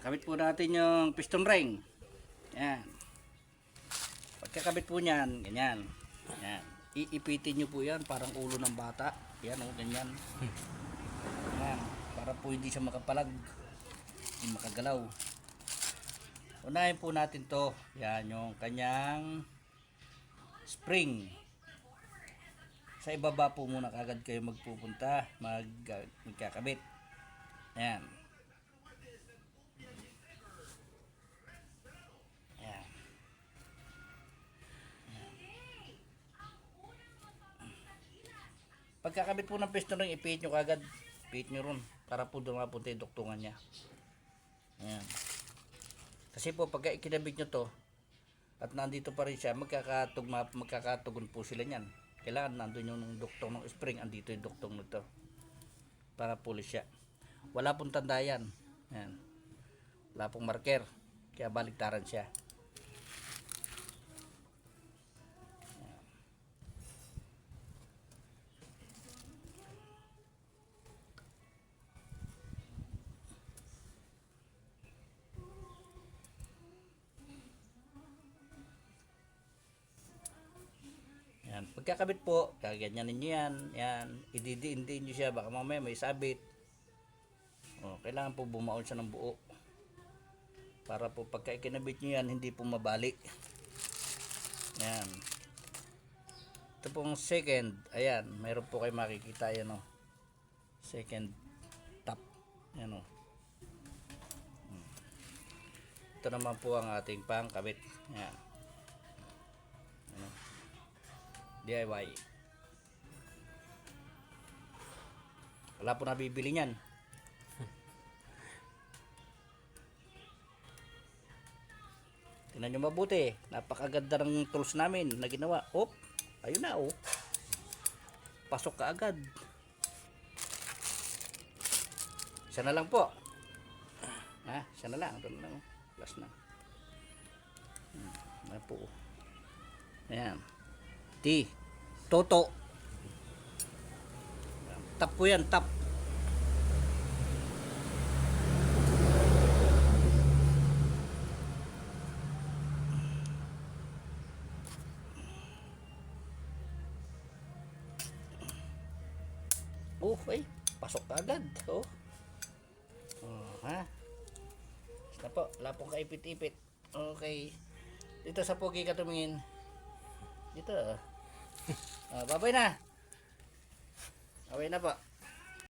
Kabit po natin yung piston ring. Yan. Pagkakabit po niyan, ganyan. Yan. Iipitin nyo po yan, parang ulo ng bata. Yan o, ganyan. Yan. Para po hindi siya makapalag. Hindi makagalaw. Unahin po natin to. Yan yung kanyang spring. Sa ibaba po muna kagad kayo magpupunta, magkakabit. Yan. Yan. Pagkakabit po ng piston ring, ipihit nyo kagad. Ipihit nyo ron para po doon mapunta yung duktungan niya. Yan. Kasi po pagka ikinabit nyo to at nandito pa rin siya, magkakatugon po sila niyan. Kailangan nandun yung duktong ng spring, andito yung duktong nito para pulis siya. Wala pong tanda yan. Yan. Wala pong marker, kaya baliktaran siya. Yan. Pagkakabit po, kaganyanin nyo yan. Yan. Ididiin-diin nyo siya. Baka mamaya may sabit. O, kailangan po bumaon siya ng buo. Para po pagka ikinabit nyo yan, hindi po mabalik. Yan. Ito pong second. Ayan. Mayroon po kayo makikita. Ayan o. Second top. Ayan o. Ito naman po ang ating pangkabit. Ayan. Ayan. DIY. Wala po nabibili niyan. Tingnan nyo mabuti. Napakaganda ng tools namin na ginawa. Op, ayun na oh. Pasok ka agad. Isa na lang po. Ha, isa na lang. Ito na lang. Plus na. Na po. Ayan. Toto. Tap po yan, tap. Oh, ay, pasok ka agad. Oh. Oh, ha? Basta po, wala pong kaipit-ipit. Okay. Dito sa pogi ka tumingin. Dito. Babay na. Babay na po.